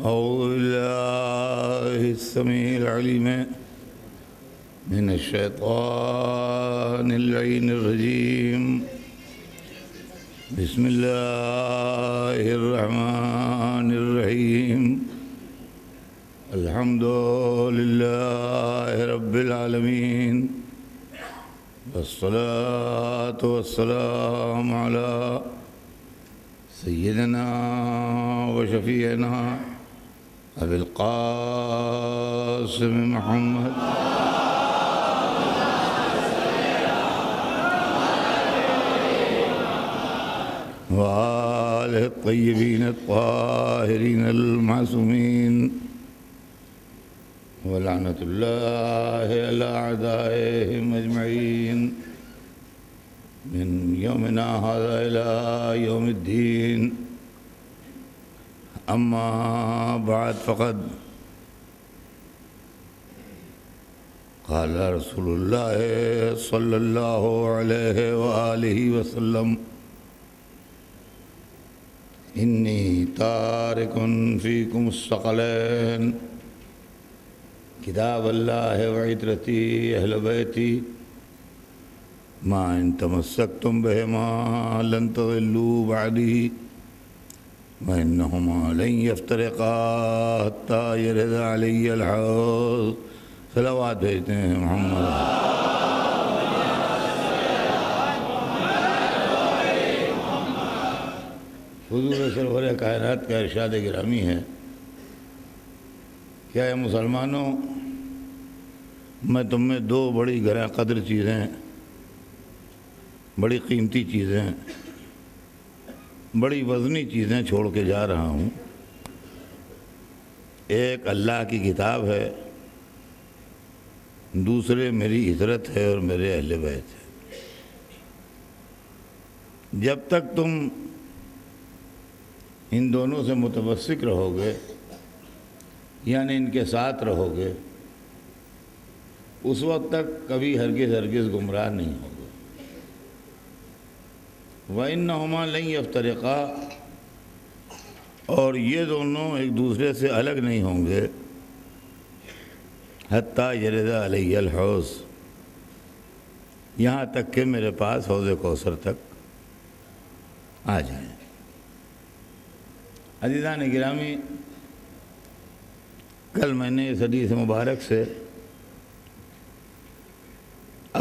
أعوذ بالله السميع العليم من الشيطان اللعين الرجيم بسم الله الرحمن الرحيم الحمد لله رب العالمين والصلاة والسلام على سيدنا وشفيعنا أبي القاسم محمد وآله الطيبين الطاهرين المعصومين ولعنة الله على أعدائهم أجمعين من يومنا هذا إلى يوم الدين. أما بعد فقد قال رسول الله صلى الله عليه وآله وسلم إني تارك فيكم الثقلين كتاب الله وعترتي أهل بيتي ما إن تمسكتم بهما لن تضلوا بعدي وإنهما لن يفترقا حتى يرد علي الحوض. صلوات بھیجتے ہیں محمد. حضور سرور کائنات کا ارشاد گرامی ہے، کیا ہے مسلمانوں، میں تم میں دو بڑی گراں قدر چیزیں، بڑی قیمتی چیزیں، بڑی وزنی چیزیں چھوڑ کے جا رہا ہوں. ایک اللہ کی کتاب ہے، دوسرے میری عزت ہے اور میرے اہل بیت ہے. جب تک تم ان دونوں سے متمسک رہو گے، یعنی ان کے ساتھ رہو گے، اس وقت تک کبھی ہرگز گمراہ نہیں ہوگے. وَإِنَّهُمَا لَن يَفْتَرِقَا، اور یہ دونوں ایک دوسرے سے الگ نہیں ہوں گے، حتیٰ یرد علی الحوض، یہاں تک کہ میرے پاس حوض کوثر تک آ جائیں. عزیزان گرامی، کل میں نے اس حدیث مبارک سے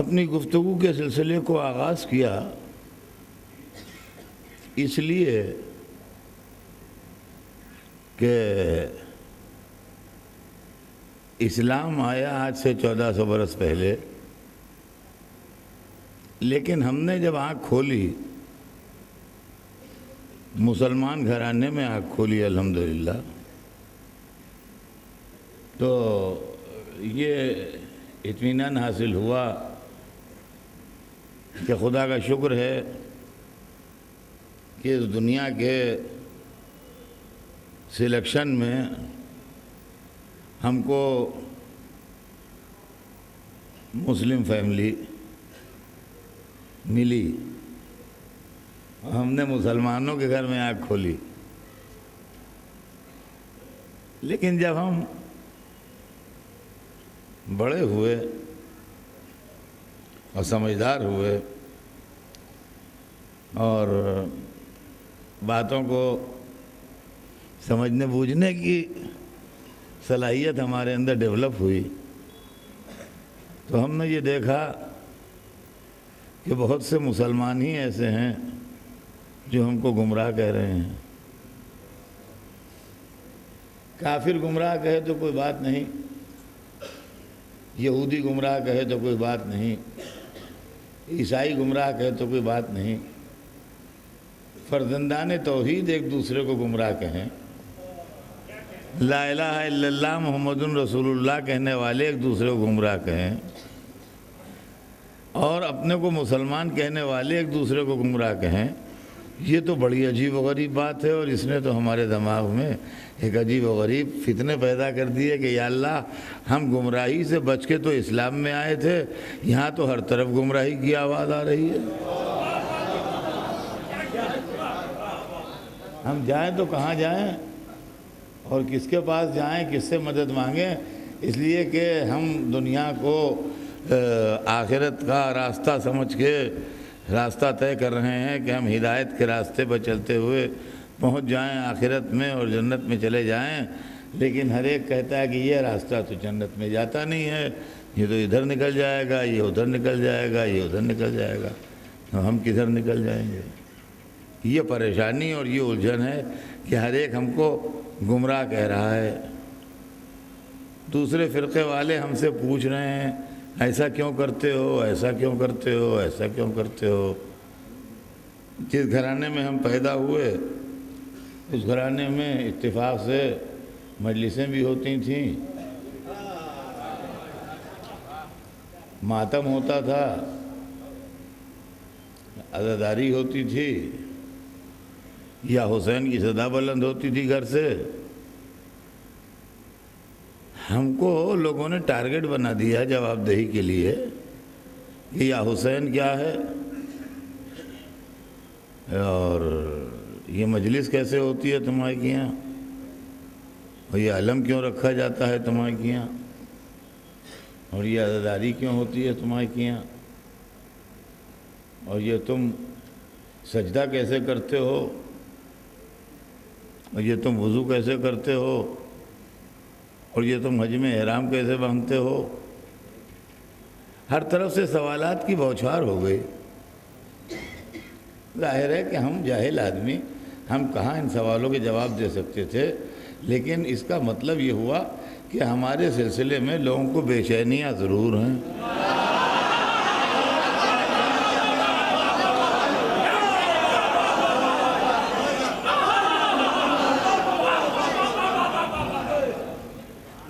اپنی گفتگو کے سلسلے کو آغاز کیا، اس لیے کہ اسلام آیا آج سے 1400 برس پہلے، لیکن ہم نے جب آنکھ کھولی، مسلمان گھرانے میں آنکھ کھولی الحمدللہ، تو یہ اطمینان حاصل ہوا کہ خدا کا شکر ہے کہ اس دنیا کے سلیکشن میں ہم کو مسلم فیملی ملی، ہم نے مسلمانوں کے گھر میں آنکھ کھولی. لیکن جب ہم بڑے ہوئے اور سمجھدار ہوئے اور باتوں کو سمجھنے بوجھنے کی صلاحیت ہمارے اندر ڈیولپ ہوئی، تو ہم نے یہ دیکھا کہ بہت سے مسلمان ہی ایسے ہیں جو ہم کو گمراہ کہہ رہے ہیں. کافر گمراہ کہے تو کوئی بات نہیں، یہودی گمراہ کہے تو کوئی بات نہیں، عیسائی گمراہ کہے تو کوئی بات نہیں، فرزندان توحید ایک دوسرے کو گمراہ کہیں، لا الہ الا اللہ محمد رسول اللہ کہنے والے ایک دوسرے کو گمراہ کہیں، اور اپنے کو مسلمان کہنے والے ایک دوسرے کو گمراہ کہیں. یہ تو بڑی عجیب و غریب بات ہے، اور اس نے تو ہمارے دماغ میں ایک عجیب و غریب فتنے پیدا کر دیے کہ یا اللہ، ہم گمراہی سے بچ کے تو اسلام میں آئے تھے، یہاں تو ہر طرف گمراہی کی آواز آ رہی ہے. ہم جائیں تو کہاں جائیں؟ اور کس کے پاس جائیں، کس سے مدد مانگیں، اس لیے کہ ہم دنیا کو آخرت کا راستہ سمجھ کے راستہ طے کر رہے ہیں کہ ہم ہدایت کے راستے پر چلتے ہوئے پہنچ جائیں آخرت میں اور جنت میں چلے جائیں، لیکن ہر ایک کہتا ہے کہ یہ راستہ تو جنت میں جاتا نہیں ہے، یہ تو ادھر نکل جائے گا، یہ ادھر نکل جائے گا، یہ ادھر نکل جائے گا، تو ہم کدھر نکل جائیں گے؟ یہ پریشانی اور یہ الجھن ہے کہ ہر ایک ہم کو گمراہ کہہ رہا ہے۔ دوسرے فرقے والے ہم سے پوچھ رہے ہیں ایسا کیوں کرتے ہو، ایسا کیوں کرتے ہو، ایسا کیوں کرتے ہو؟ جس گھرانے میں ہم پیدا ہوئے اس گھرانے میں اتفاق سے مجلسیں بھی ہوتی تھیں، ماتم ہوتا تھا، عزاداری ہوتی تھی، یا حسین کی صدا بلند ہوتی تھی گھر سے۔ ہم کو لوگوں نے ٹارگٹ بنا دیا جواب دہی کے لیے کہ یا حسین کیا ہے، اور یہ مجلس کیسے ہوتی ہے تمہارے یہاں، اور یہ علم کیوں رکھا جاتا ہے تمہارے یہاں، اور یہ عزاداری کیوں ہوتی ہے تمہارے یہاں، اور یہ تم سجدہ کیسے کرتے ہو، اور یہ تم وضو کیسے کرتے ہو، اور یہ تم حج میں احرام کیسے باندھتے ہو۔ ہر طرف سے سوالات کی بوچھار ہو گئی۔ ظاہر ہے کہ ہم جاہل آدمی، ہم کہاں ان سوالوں کے جواب دے سکتے تھے، لیکن اس کا مطلب یہ ہوا کہ ہمارے سلسلے میں لوگوں کو بے چینیاں ضرور ہیں۔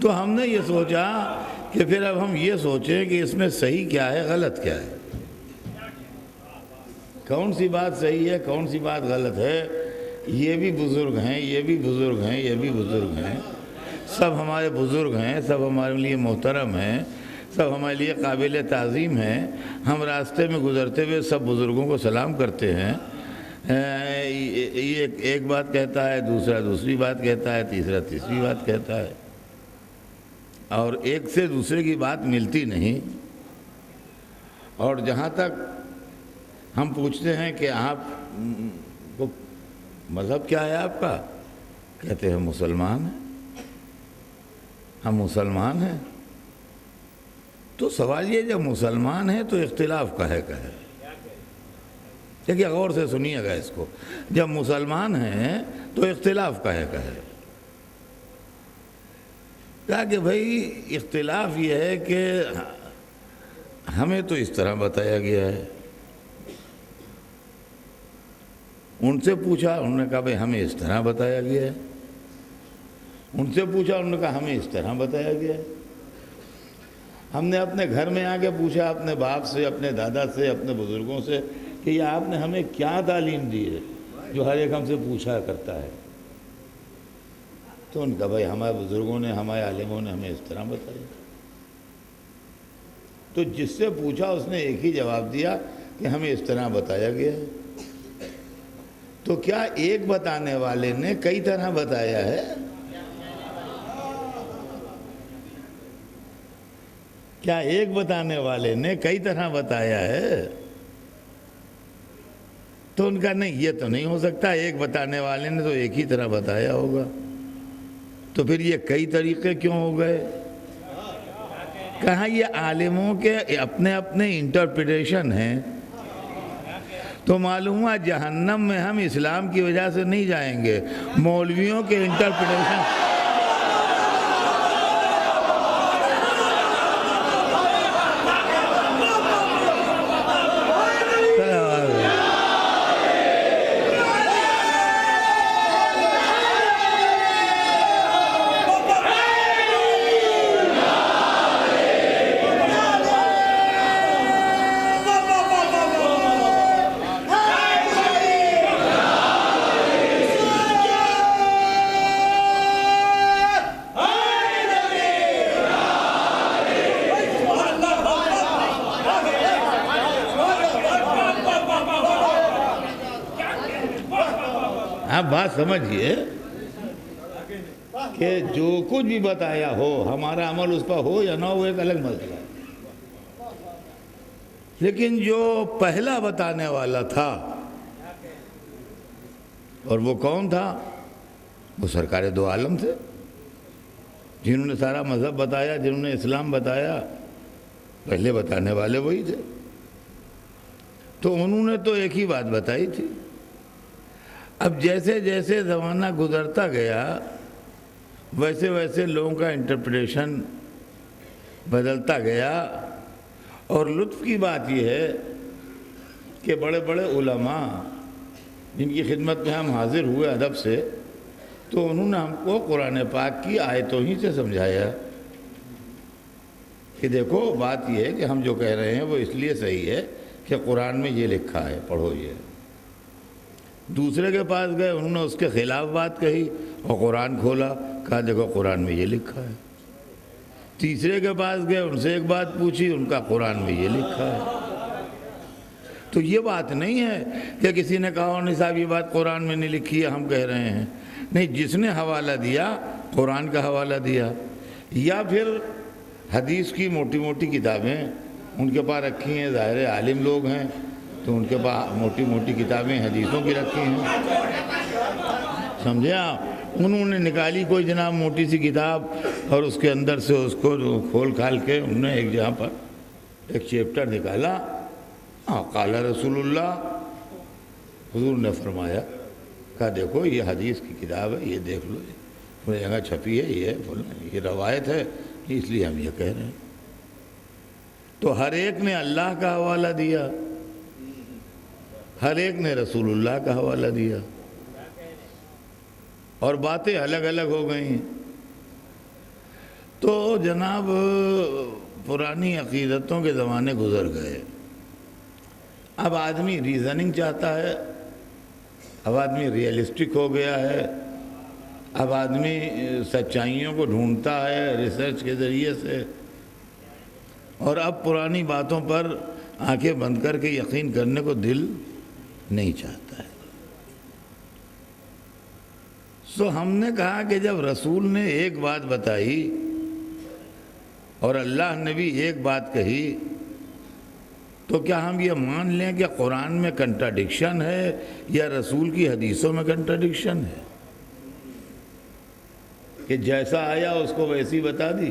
تو ہم نے یہ سوچا کہ پھر اب ہم یہ سوچیں کہ اس میں صحیح کیا ہے، غلط کیا ہے، کون سی بات صحیح ہے، کون سی بات غلط ہے۔ یہ بھی بزرگ ہیں، یہ بھی بزرگ ہیں، یہ بھی بزرگ ہیں، سب ہمارے بزرگ ہیں، سب ہمارے لیے محترم ہیں، سب ہمارے لیے قابل تعظیم ہیں۔ ہم راستے میں گزرتے ہوئے سب بزرگوں کو سلام کرتے ہیں۔ یہ ایک بات کہتا ہے، دوسرا دوسری بات کہتا ہے، تیسرا تیسری بات کہتا ہے، اور ایک سے دوسرے کی بات ملتی نہیں۔ اور جہاں تک ہم پوچھتے ہیں کہ آپ کو مذہب کیا ہے آپ کا، کہتے ہیں مسلمان ہیں، ہم مسلمان ہیں۔ تو سوال یہ جب مسلمان ہیں تو اختلاف کا ہے کہے، دیکھیے غور سے سنیے گا اس کو، جب مسلمان ہیں تو اختلاف کا ہے کہے۔ کہا کہ بھئی اختلاف یہ ہے کہ ہمیں تو اس طرح بتایا گیا ہے۔ ان سے پوچھا، انہوں نے کہا بھئی ہمیں اس طرح بتایا گیا ہے۔ ان سے پوچھا، انہوں نے کہا ہمیں اس طرح بتایا گیا ہے۔ ہم نے اپنے گھر میں آ کے پوچھا اپنے باپ سے، اپنے دادا سے، اپنے بزرگوں سے کہ یہ آپ نے ہمیں کیا تعلیم دی ہے جو ہر ایک ہم سے پوچھا کرتا ہے۔ تو ان کا بھائی ہمارے بزرگوں نے، ہمارے عالموں نے ہمیں اس طرح بتایا۔ تو جس سے پوچھا اس نے ایک ہی جواب دیا کہ ہمیں اس طرح بتایا گیا ہے۔ تو کیا ایک بتانے والے نے کئی طرح بتایا ہے؟ کیا ایک بتانے والے نے کئی طرح بتایا ہے؟ تو ان کا نہیں، یہ تو نہیں ہو سکتا، ایک بتانے والے نے تو ایک ہی طرح بتایا ہوگا۔ تو پھر یہ کئی طریقے کیوں ہو گئے؟ کہاں یہ عالموں کے اپنے اپنے انٹرپریٹیشن ہیں۔ تو معلوم ہوا جہنم میں ہم اسلام کی وجہ سے نہیں جائیں گے، مولویوں کے انٹرپریٹیشن۔ آپ بات سمجھئے، کہ جو کچھ بھی بتایا ہو ہمارا عمل اس پر ہو یا نہ ہو ایک الگ مسئلہ ہے، لیکن جو پہلا بتانے والا تھا اور وہ کون تھا؟ وہ سرکار دو عالم تھے، جنہوں نے سارا مذہب بتایا، جنہوں نے اسلام بتایا، پہلے بتانے والے وہی تھے۔ تو انہوں نے تو ایک ہی بات بتائی تھی۔ اب جیسے جیسے زمانہ گزرتا گیا ویسے ویسے لوگوں کا انٹرپریٹیشن بدلتا گیا، اور لطف کی بات یہ ہے کہ بڑے بڑے علماء جن کی خدمت میں ہم حاضر ہوئے ادب سے، تو انہوں نے ہم کو قرآن پاک کی آیتوں ہی سے سمجھایا کہ دیکھو بات یہ ہے کہ ہم جو کہہ رہے ہیں وہ اس لیے صحیح ہے کہ قرآن میں یہ لکھا ہے، پڑھو یہ۔ دوسرے کے پاس گئے، انہوں نے اس کے خلاف بات کہی اور قرآن کھولا، کہا دیکھو قرآن میں یہ لکھا ہے۔ تیسرے کے پاس گئے، ان سے ایک بات پوچھی، ان کا قرآن میں یہ لکھا ہے۔ تو یہ بات نہیں ہے کہ کسی نے کہا نہیں صاحب یہ بات قرآن میں نہیں لکھی ہے ہم کہہ رہے ہیں، نہیں، جس نے حوالہ دیا قرآن کا حوالہ دیا، یا پھر حدیث کی موٹی موٹی کتابیں ان کے پاس رکھی ہیں، ظاہر عالم لوگ ہیں تو ان کے پاس موٹی موٹی کتابیں حدیثوں کی رکھی ہیں، سمجھے آپ؟ انہوں نے نکالی کوئی جناب موٹی سی کتاب اور اس کے اندر سے اس کو کھول کھال کے انہوں نے ایک جگہ پر ایک چیپٹر نکالا، قال رسول اللہ، حضور نے فرمایا، کہا دیکھو یہ حدیث کی کتاب ہے، یہ دیکھ لو، یہ جگہ چھپی ہے، یہ روایت ہے، اس لیے ہم یہ کہہ رہے ہیں۔ تو ہر ایک نے اللہ کا حوالہ دیا، ہر ایک نے رسول اللہ کا حوالہ دیا، اور باتیں الگ الگ ہو گئیں۔ تو جناب پرانی عقیدتوں کے زمانے گزر گئے، اب آدمی ریزننگ چاہتا ہے، اب آدمی ریئلسٹک ہو گیا ہے، اب آدمی سچائیوں کو ڈھونڈتا ہے ریسرچ کے ذریعے سے، اور اب پرانی باتوں پر آنکھیں بند کر کے یقین کرنے کو دل نہیں چاہتا ہے۔ سو ہم نے کہا کہ جب رسول نے ایک بات بتائی اور اللہ نے بھی ایک بات کہی، تو کیا ہم یہ مان لیں کہ قرآن میں کنٹراڈکشن ہے یا رسول کی حدیثوں میں کنٹراڈکشن ہے کہ جیسا آیا اس کو ویسی بتا دی؟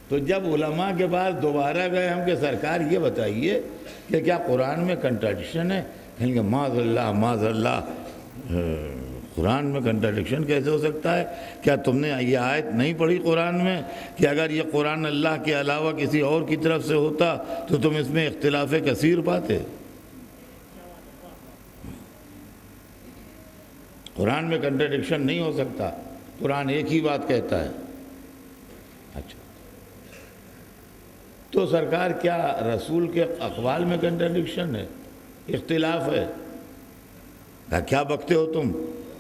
تو جب علماء کے پاس دوبارہ گئے ہم کہ سرکار یہ بتائیے کہ کیا قرآن میں کنٹراڈکشن ہے؟ کہیں گے معاذ اللہ معاذ اللہ، قرآن میں کنٹراڈکشن کیسے ہو سکتا ہے؟ کیا تم نے یہ آیت نہیں پڑھی قرآن میں کہ اگر یہ قرآن اللہ کے علاوہ کسی اور کی طرف سے ہوتا تو تم اس میں اختلاف کثیر پاتے؟ قرآن میں کنٹراڈکشن نہیں ہو سکتا، قرآن ایک ہی بات کہتا ہے۔ اچھا، تو سرکار کیا رسول کے اقوال میں کنٹراڈکشن ہے، اختلاف ہے؟ کیا بکتے ہو تم؟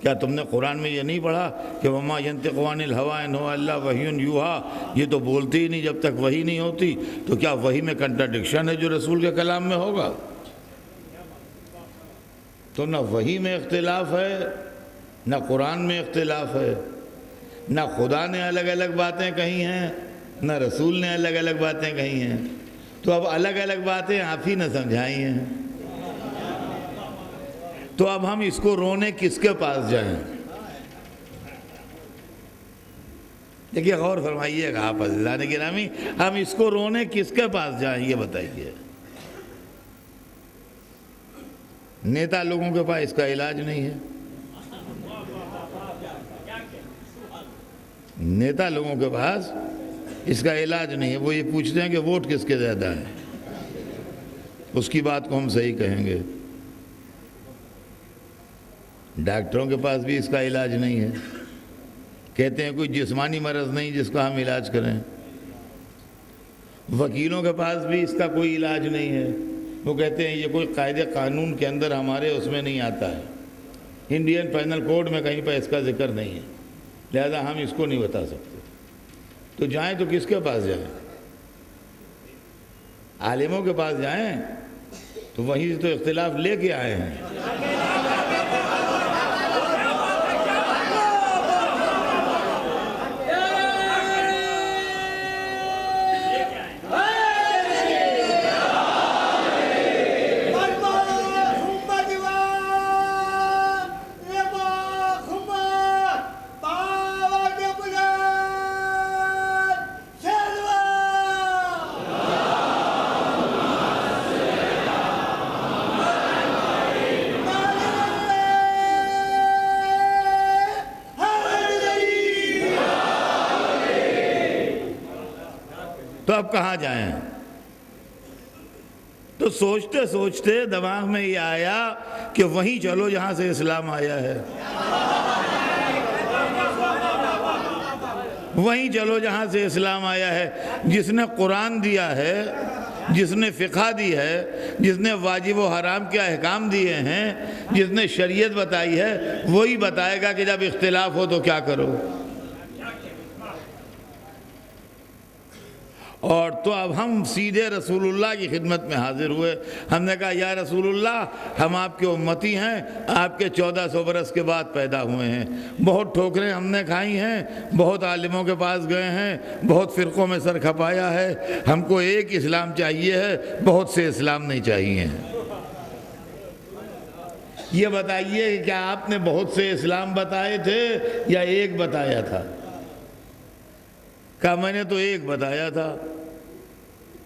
کیا تم نے قرآن میں یہ نہیں پڑھا کہ وما ينطق عن الهوى ان هو الا وحی یوحی؟ یہ تو بولتے ہی نہیں جب تک وحی نہیں ہوتی، تو کیا وحی میں کنٹراڈکشن ہے جو رسول کے کلام میں ہوگا؟ تو نہ وحی میں اختلاف ہے، نہ قرآن میں اختلاف ہے، نہ خدا نے الگ الگ باتیں کہی ہیں، نہ رسول نے الگ الگ باتیں کہی ہیں۔ تو اب الگ الگ باتیں آپ ہی نے سمجھائی ہیں، تو اب ہم اس کو رونے کس کے پاس جائیں؟ دیکھیے غور فرمائیے گا آپ عزیزان گرامی، ہم اس کو رونے کس کے پاس جائیں یہ بتائیے۔ نیتا لوگوں کے پاس اس کا علاج نہیں ہے، نیتا لوگوں کے پاس اس کا علاج نہیں ہے، وہ یہ پوچھتے ہیں کہ ووٹ کس کے زیادہ ہیں، اس کی بات کو ہم صحیح کہیں گے۔ ڈاکٹروں کے پاس بھی اس کا علاج نہیں ہے، کہتے ہیں کوئی جسمانی مرض نہیں جس کا ہم علاج کریں۔ وکیلوں کے پاس بھی اس کا کوئی علاج نہیں ہے، وہ کہتے ہیں یہ کوئی قاعدے قانون کے اندر ہمارے اس میں نہیں آتا ہے، انڈین پینل کوڈ میں کہیں پر اس کا ذکر نہیں ہے، لہذا ہم اس کو نہیں بتا سکتے۔ تو جائیں تو کس کے پاس جائیں؟ عالموں کے پاس جائیں، تو وہیں تو اختلاف لے کے آئے ہیں۔ اب کہاں جائیں؟ تو سوچتے سوچتے دماغ میں یہ آیا کہ وہیں چلو جہاں سے اسلام آیا ہے، وہیں چلو جہاں سے اسلام آیا ہے۔ جس نے قرآن دیا ہے، جس نے فقہ دی ہے، جس نے واجب و حرام کے احکام دیے ہیں، جس نے شریعت بتائی ہے، وہی بتائے گا کہ جب اختلاف ہو تو کیا کرو۔ اور تو اب ہم سیدھے رسول اللہ کی خدمت میں حاضر ہوئے۔ ہم نے کہا یا رسول اللہ، ہم آپ کے امتی ہیں، آپ کے 1400 برس کے بعد پیدا ہوئے ہیں، بہت ٹھوکریں ہم نے کھائی ہیں، بہت عالموں کے پاس گئے ہیں، بہت فرقوں میں سر کھپایا ہے، ہم کو ایک اسلام چاہیے ہے، بہت سے اسلام نہیں چاہیے ہیں۔ یہ بتائیے کہ کیا آپ نے بہت سے اسلام بتائے تھے یا ایک بتایا تھا؟ کہا میں نے تو ایک بتایا تھا۔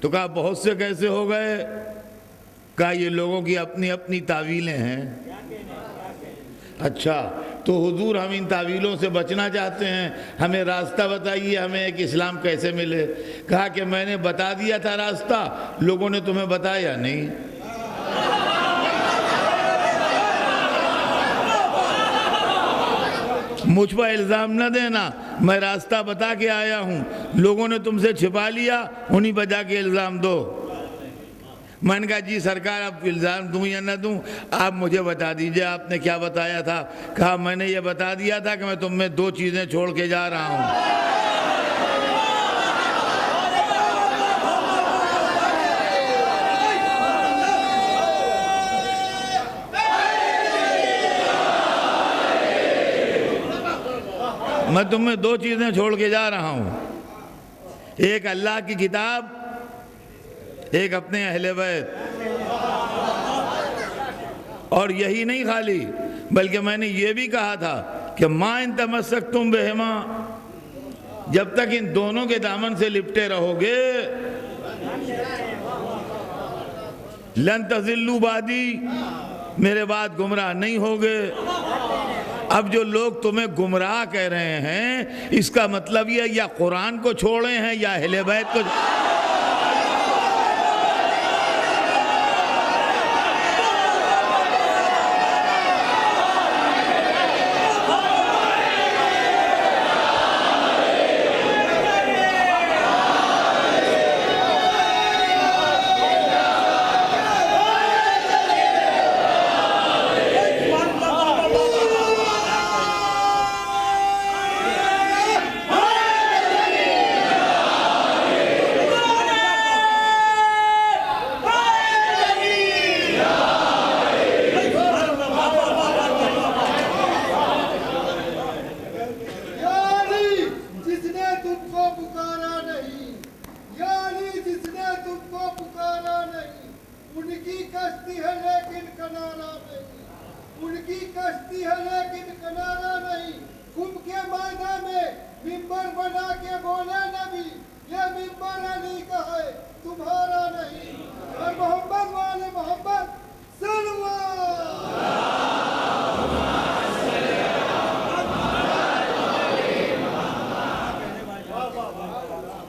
تو کہا بہت سے کیسے ہو گئے؟ کہا یہ لوگوں کی اپنی اپنی تعویلیں ہیں۔ اچھا، تو حضور ہم ان تعویلوں سے بچنا چاہتے ہیں، ہمیں راستہ بتائیے، ہمیں ایک اسلام کیسے ملے؟ کہا کہ میں نے بتا دیا تھا راستہ، لوگوں نے تمہیں بتایا نہیں۔ مجھ پر الزام نہ دینا، میں راستہ بتا کے آیا ہوں، لوگوں نے تم سے چھپا لیا، انہیں بجا کے الزام دو۔ میں نے کہا جی سرکار، اب الزام دوں یا نہ دوں، آپ مجھے بتا دیجئے آپ نے کیا بتایا تھا؟ کہا میں نے یہ بتا دیا تھا کہ میں تم میں 2 چیزیں چھوڑ کے جا رہا ہوں۔ میں تم میں 2 چیزیں چھوڑ کے جا رہا ہوں، ایک اللہ کی کتاب، ایک اپنے اہل بیت۔ اور یہی نہیں خالی، بلکہ میں نے یہ بھی کہا تھا کہ ما ان تمسکتم بہما، جب تک ان دونوں کے دامن سے لپٹے رہو گے، لن تضلوا بعدی، میرے بعد گمراہ نہیں ہوگے۔ اب جو لوگ تمہیں گمراہ کہہ رہے ہیں، اس کا مطلب یہ یا قرآن کو چھوڑے ہیں یا اہل بیت کو۔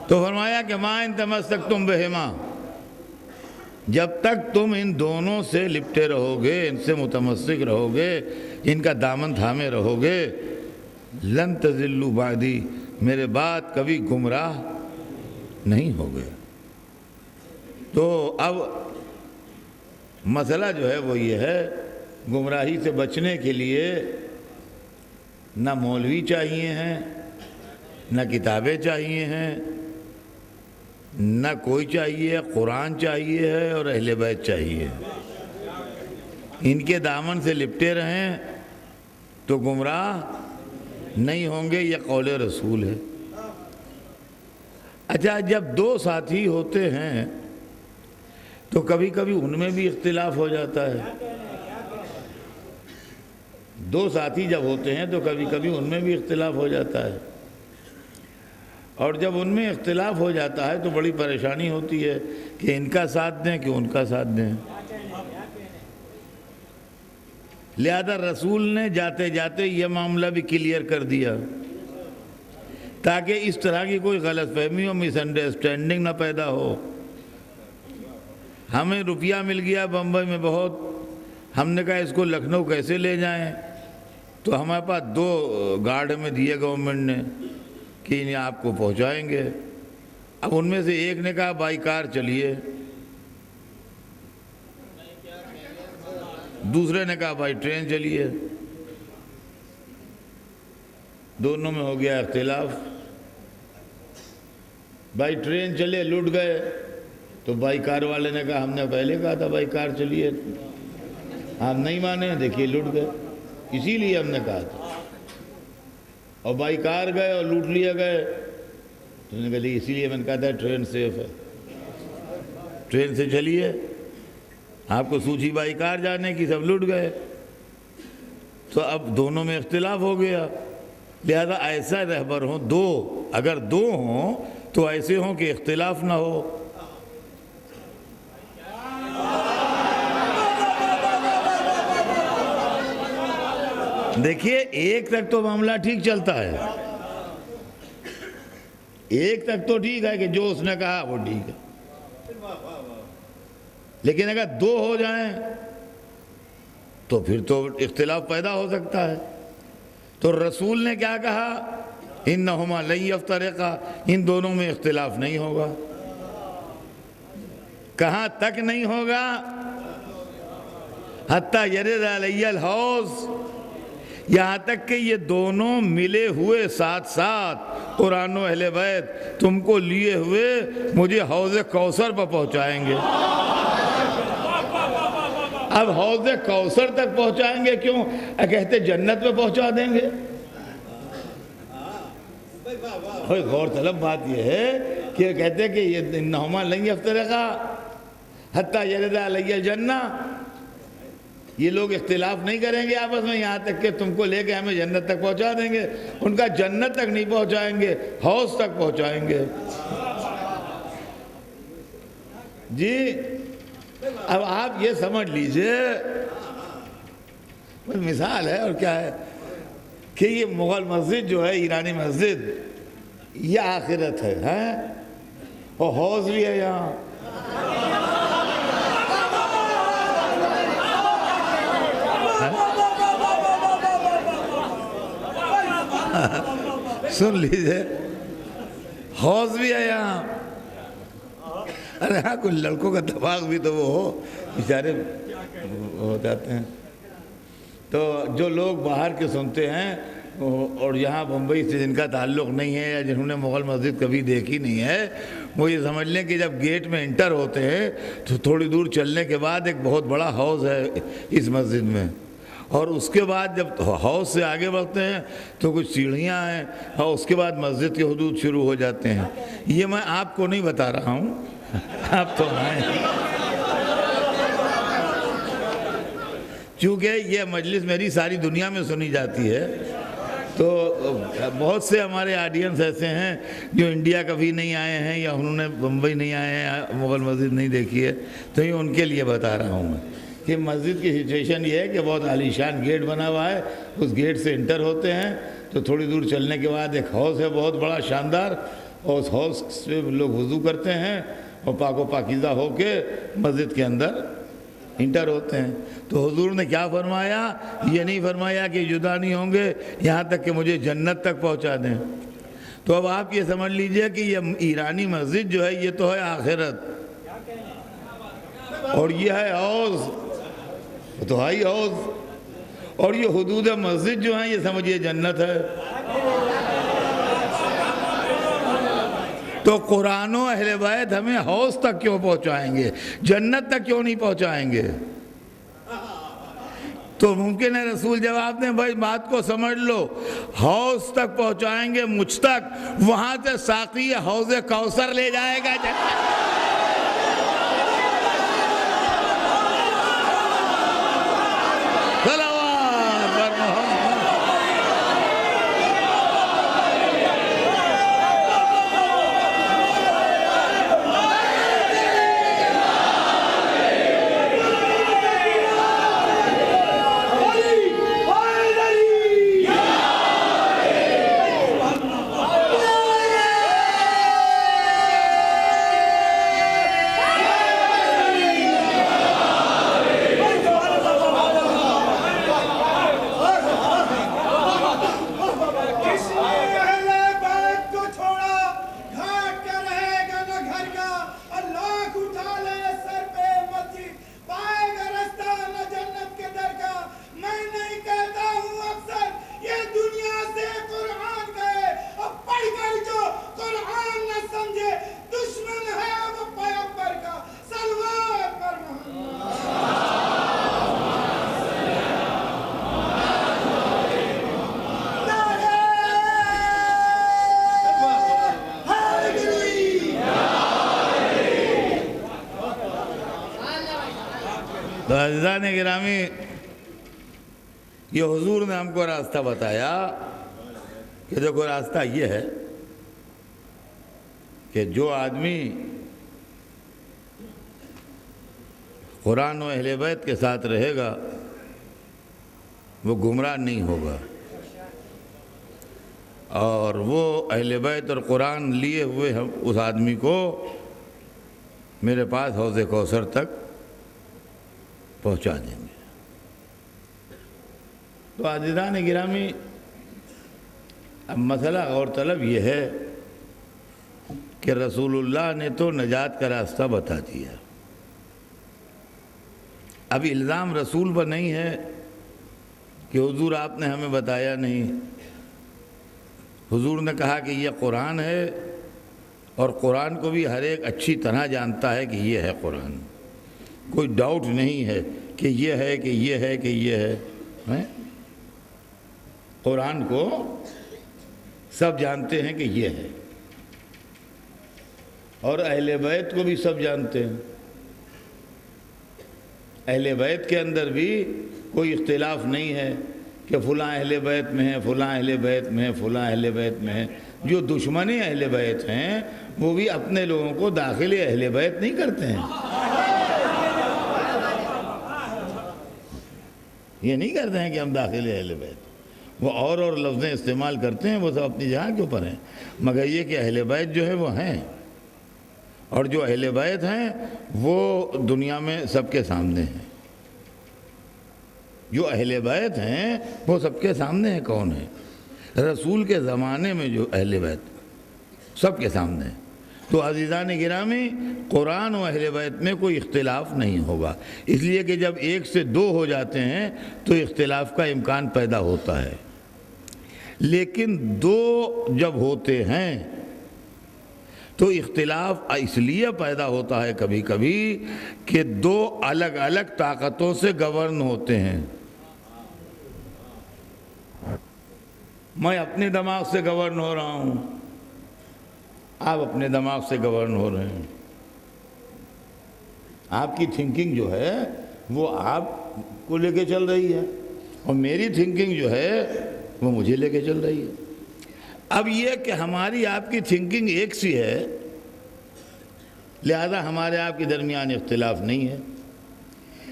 تو فرمایا کہ ما ان تمسکتم بہما، جب تک تم ان دونوں سے لپٹے رہو گے، ان سے متمسک رہو گے، ان کا دامن تھامے رہو گے، لن تضلوا بعدی، میرے بعد کبھی گمراہ نہیں ہوگے۔ تو اب مسئلہ جو ہے وہ یہ ہے، گمراہی سے بچنے کے لیے نہ مولوی چاہیے ہیں، نہ کتابیں چاہیے ہیں، نہ کوئی چاہیے، قرآن چاہیے ہے اور اہل بیت چاہیے۔ ان کے دامن سے لپٹے رہیں تو گمراہ نہیں ہوں گے، یہ قول رسول ہے۔ اچھا، جب 2 ساتھی ہوتے ہیں تو کبھی کبھی ان میں بھی اختلاف ہو جاتا ہے۔ 2 ساتھی جب ہوتے ہیں تو کبھی کبھی ان میں بھی اختلاف ہو جاتا ہے، اور جب ان میں اختلاف ہو جاتا ہے تو بڑی پریشانی ہوتی ہے کہ ان کا ساتھ دیں کہ ان کا ساتھ دیں۔ لہذا رسول نے جاتے جاتے یہ معاملہ بھی کلیئر کر دیا تاکہ اس طرح کی کوئی غلط فہمی اور مس انڈرسٹینڈنگ نہ پیدا ہو۔ ہمیں روپیہ مل گیا بمبئی میں بہت، ہم نے کہا اس کو لکھنؤ کیسے لے جائیں، تو ہمارے پاس 2 گارڈ ہمیں دیے گورنمنٹ نے کہ انہیں آپ کو پہنچائیں گے۔ اب ان میں سے ایک نے کہا بائی کار چلیے، دوسرے نے کہا بائی ٹرین چلیے، دونوں میں ہو گیا اختلاف۔ بائی ٹرین چلے لٹ گئے، تو بائی کار والے نے کہا ہم نے پہلے کہا تھا بائی کار چلیے، آپ نہیں مانے، دیکھیے لٹ گئے، اسی لیے ہم نے کہا تھا۔ اور بائی کار گئے اور لوٹ لیے گئے، تو انہوں نے کہا اسی لیے میں نے کہا تھا ٹرین سیف ہے، ٹرین سے چلیے، آپ کو سوچی بائی کار جانے کی، سب لٹ گئے۔ تو اب دونوں میں اختلاف ہو گیا، لہذا ایسا رہبر ہوں 2، اگر 2 ہوں تو ایسے ہوں کہ اختلاف نہ ہو۔ دیکھیے ایک تک تو معاملہ ٹھیک چلتا ہے، ایک تک تو ٹھیک ہے کہ جو اس نے کہا وہ ٹھیک ہے، لیکن اگر 2 ہو جائیں تو پھر تو اختلاف پیدا ہو سکتا ہے۔ تو رسول نے کیا کہا؟ انہما لن یفترقا، ان دونوں میں اختلاف نہیں ہوگا۔ کہاں تک نہیں ہوگا؟ حتی یرد علی الحوض، یہاں تک کہ یہ دونوں ملے ہوئے ساتھ ساتھ، قرآن و اہل بیت تم کو لیے ہوئے مجھے حوض کوثر پر پہنچائیں گے۔ اب حوض کوثر تک پہنچائیں گے کیوں؟ کہتے جنت میں پہنچا دیں گے۔ غور طلب بات یہ ہے کہ کہتے کہ یہ انہما لن یفترقا حتی یرد علی الجنہ، یہ لوگ اختلاف نہیں کریں گے آپس میں یہاں تک کہ تم کو لے کے ہمیں جنت تک پہنچا دیں گے۔ ان کا جنت تک نہیں پہنچائیں گے، حوض تک پہنچائیں گے۔ جی اب آپ یہ سمجھ لیجئے، مثال ہے اور کیا ہے کہ یہ مغل مسجد جو ہے، ایرانی مسجد، یہ آخرت ہے، اور حوض بھی ہے یہاں۔ سن لیجئے، حوض بھی ہے یہاں۔ ارے ہاں کچھ لڑکوں کا دماغ بھی تو وہ ہو، بیچارے ہو جاتے ہیں۔ تو جو لوگ باہر کے سنتے ہیں اور یہاں بمبئی سے جن کا تعلق نہیں ہے یا جنہوں نے مغل مسجد کبھی دیکھی نہیں ہے، وہ یہ سمجھ لیں کہ جب گیٹ میں انٹر ہوتے ہیں تو تھوڑی دور چلنے کے بعد ایک بہت بڑا حوض ہے اس مسجد میں، اور اس کے بعد جب حوض سے آگے بڑھتے ہیں تو کچھ سیڑھیاں ہیں، اور اس کے بعد مسجد کے حدود شروع ہو جاتے ہیں۔ یہ میں آپ کو نہیں بتا رہا ہوں، آپ تو آئیں، چونکہ یہ مجلس میری ساری دنیا میں سنی جاتی ہے، تو بہت سے ہمارے آڈینس ایسے ہیں جو انڈیا کبھی نہیں آئے ہیں یا انہوں نے بمبئی نہیں آئے ہیں، مغل مسجد نہیں دیکھی ہے، تو یہ ان کے لیے بتا رہا ہوں میں کہ مسجد کی سچویشن یہ ہے کہ بہت عالیشان گیٹ بنا ہوا ہے، اس گیٹ سے انٹر ہوتے ہیں تو تھوڑی دور چلنے کے بعد ایک حوض ہے بہت بڑا شاندار، اور اس حوض سے لوگ وضو کرتے ہیں اور پاک و پاکیزہ ہو کے مسجد کے اندر انٹر ہوتے ہیں۔ تو حضور نے کیا فرمایا؟ یہ نہیں فرمایا کہ جدا نہیں ہوں گے یہاں تک کہ مجھے جنت تک پہنچا دیں۔ تو اب آپ یہ سمجھ لیجئے کہ یہ ایرانی مسجد جو ہے یہ تو ہے آخرت، اور یہ ہے حوض، تو ہے حوض، اور یہ حدود مسجد جو ہیں یہ سمجھیے جنت ہے۔ تو قرآن و اہل بیت ہمیں حوض تک کیوں پہنچائیں گے، جنت تک کیوں نہیں پہنچائیں گے؟ تو ممکن ہے رسول جواب دیں بھائی بات کو سمجھ لو، حوض تک پہنچائیں گے مجھ تک، وہاں سے ساقی حوض کوثر لے جائے گا جنت۔ تو عزیزان گرامی، یہ حضور نے ہم کو راستہ بتایا کہ دیکھو راستہ یہ ہے کہ جو آدمی قرآن و اہل بیت کے ساتھ رہے گا وہ گمراہ نہیں ہوگا، اور وہ اہل بیت اور قرآن لیے ہوئے ہم اس آدمی کو میرے پاس حوض کوثر تک پہنچا دیں گے۔ تو عزیزان گرامی، اب مسئلہ اور طلب یہ ہے کہ رسول اللہ نے تو نجات کا راستہ بتا دیا، اب الزام رسول پر نہیں ہے کہ حضور آپ نے ہمیں بتایا نہیں۔ حضور نے کہا کہ یہ قرآن ہے، اور قرآن کو بھی ہر ایک اچھی طرح جانتا ہے کہ یہ ہے قرآن، کوئی ڈاؤٹ نہیں ہے کہ یہ ہے کہ یہ ہے کہ یہ ہے۔ قرآن کو سب جانتے ہیں کہ یہ ہے، اور اہل بیت کو بھی سب جانتے ہیں۔ اہل بیت کے اندر بھی کوئی اختلاف نہیں ہے کہ فلاں اہل بیت میں ہے، فلاں اہل بیت میں ہے، فلاں اہل بیت میں ہے۔ جو دشمن اہل بیت ہیں وہ بھی اپنے لوگوں کو داخل اہل بیت نہیں کرتے ہیں، یہ نہیں کرتے ہیں کہ ہم داخل اہل بیت، وہ اور لفظیں استعمال کرتے ہیں، وہ سب اپنی جگہ کے اوپر ہیں، مگر یہ کہ اہل بیت جو ہے وہ ہیں، اور جو اہل بیت ہیں وہ دنیا میں سب کے سامنے ہیں۔ جو اہل بیت ہیں وہ سب کے سامنے ہیں۔ کون ہے؟ رسول کے زمانے میں جو اہل بیت سب کے سامنے ہیں۔ تو عزیزان گرامی، قرآن و اہل بیت میں کوئی اختلاف نہیں ہوگا، اس لیے کہ جب ایک سے دو ہو جاتے ہیں تو اختلاف کا امکان پیدا ہوتا ہے، لیکن دو جب ہوتے ہیں تو اختلاف اس لیے پیدا ہوتا ہے کبھی کبھی کہ دو الگ الگ طاقتوں سے گورن ہوتے ہیں۔ میں اپنے دماغ سے گورن ہو رہا ہوں، آپ اپنے دماغ سے گورن ہو رہے ہیں۔ آپ کی تھنکنگ جو ہے وہ آپ کو لے کے چل رہی ہے، اور میری تھنکنگ جو ہے وہ مجھے لے کے چل رہی ہے۔ اب یہ کہ ہماری آپ کی تھنکنگ ایک سی ہے، لہذا ہمارے آپ کے درمیان اختلاف نہیں ہے،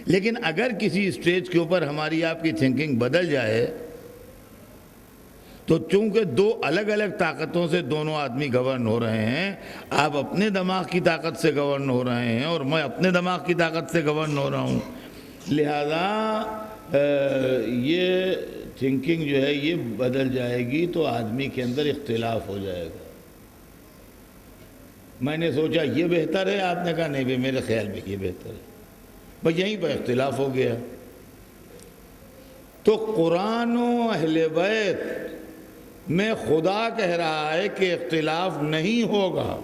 لیکن اگر کسی اسٹیج کے اوپر ہماری آپ کی تھنکنگ بدل جائے تو چونکہ دو الگ الگ طاقتوں سے دونوں آدمی گورن ہو رہے ہیں، آپ اپنے دماغ کی طاقت سے گورن ہو رہے ہیں اور میں اپنے دماغ کی طاقت سے گورن ہو رہا ہوں، لہذا یہ تھنکنگ جو ہے یہ بدل جائے گی تو آدمی کے اندر اختلاف ہو جائے گا۔ میں نے سوچا یہ بہتر ہے، آپ نے کہا نہیں بھائی میرے خیال میں یہ بہتر ہے، بس یہیں پر اختلاف ہو گیا۔ تو قرآن و اہل بیت میں خدا کہہ رہا ہے کہ اختلاف نہیں ہوگا،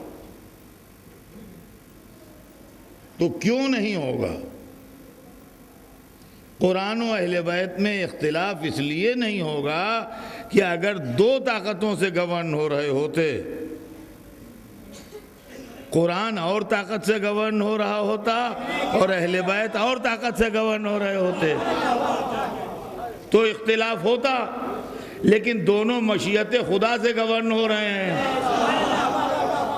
تو کیوں نہیں ہوگا؟ قرآن و اہل بیت میں اختلاف اس لیے نہیں ہوگا کہ اگر دو طاقتوں سے گورن ہو رہے ہوتے، قرآن اور طاقت سے گورن ہو رہا ہوتا اور اہل بیت اور طاقت سے گورن ہو رہے ہوتے تو اختلاف ہوتا، لیکن دونوں مشیت خدا سے گورن ہو رہے ہیں،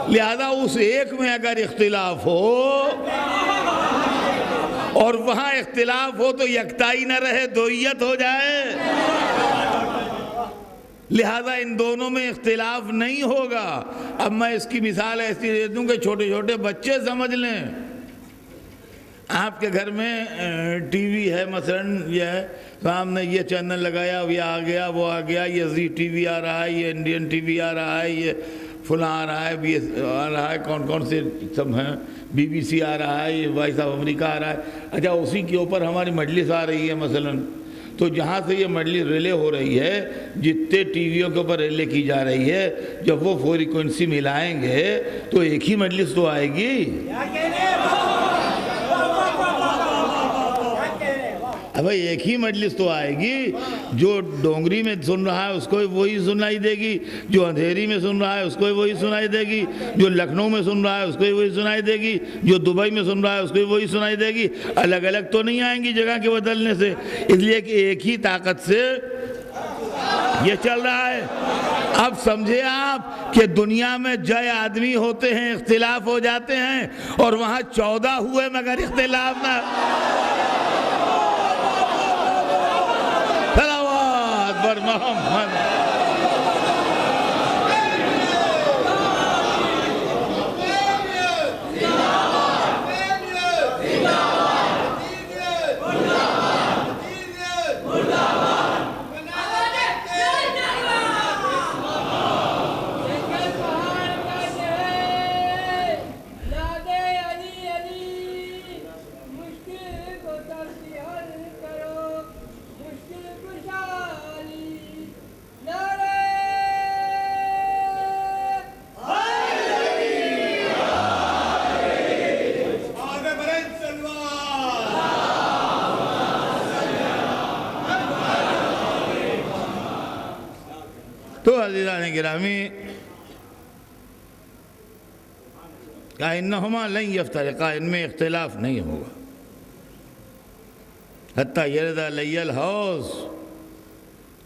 لہذا اس ایک میں اگر اختلاف ہو اور وہاں اختلاف ہو تو یکتائی نہ رہے، دوئیت ہو جائے، لہذا ان دونوں میں اختلاف نہیں ہوگا۔ اب میں اس کی مثال ایسی دے دوں کہ چھوٹے چھوٹے بچے سمجھ لیں، آپ کے گھر میں ٹی وی ہے، مثلاً یہ ہے سامنے یہ چینل لگایا، یہ آ گیا وہ آ گیا، یہ زی ٹی وی آ رہا ہے، یہ انڈین ٹی وی آ رہا ہے، یہ فلاں آ رہا ہے، یہ آ رہا ہے، کون کون سے سب ہیں، بی بی سی آ رہا ہے، یہ وائس آف امریکہ آ رہا ہے۔ اچھا اسی کے اوپر ہماری مجلس آ رہی ہے مثلاً، تو جہاں سے یہ مجلس ریلے ہو رہی ہے، جتنے ٹی ویوں کے اوپر ریلے کی جا رہی ہے، جب وہ فریکوینسی ملائیں گے تو ایک ہی مجلس تو آئے گی۔ اب اب بھائی ایک ہی مجلس تو آئے گی، جو ڈونگری میں سن رہا ہے اس کو وہی سنائی دے گی، جو اندھیری میں سن رہا ہے اس کو وہی سنائی دے گی، جو لکھنؤ میں سن رہا ہے اس کو وہی سنائی دے گی، جو دبئی میں سن رہا ہے اس کو وہی سنائی دے گی۔ الگ الگ تو نہیں آئیں گی جگہ کے بدلنے سے، اس لیے کہ ایک ہی طاقت سے یہ چل رہا ہے۔ اب سمجھے آپ کہ دنیا میں جے آدمی ہوتے ہیں، اختلاف ہو جاتے ہیں، اور وہاں 14 ہوئے مگر اختلاف نہ۔ صلوات بر محمد۔ تو عزیزان گرامی، انہما لن یفترقا، ان میں اختلاف نہیں ہوگا حتیٰ یرد علی الحوض،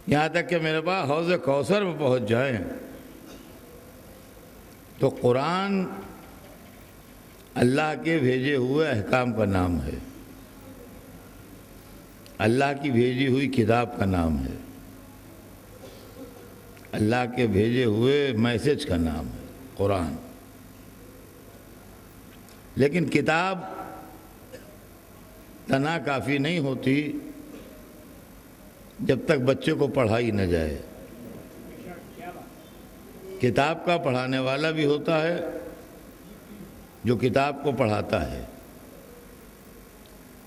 یہاں تک کہ میرے پاس حوض کوثر میں پہنچ جائیں۔ تو قرآن اللہ کے بھیجے ہوئے احکام کا نام ہے، اللہ کی بھیجی ہوئی کتاب کا نام ہے، اللہ کے بھیجے ہوئے میسج کا نام ہے قرآن۔ لیکن کتاب تنہا کافی نہیں ہوتی جب تک بچے کو پڑھائی نہ جائے۔ کتاب کا پڑھانے والا بھی ہوتا ہے جو کتاب کو پڑھاتا ہے۔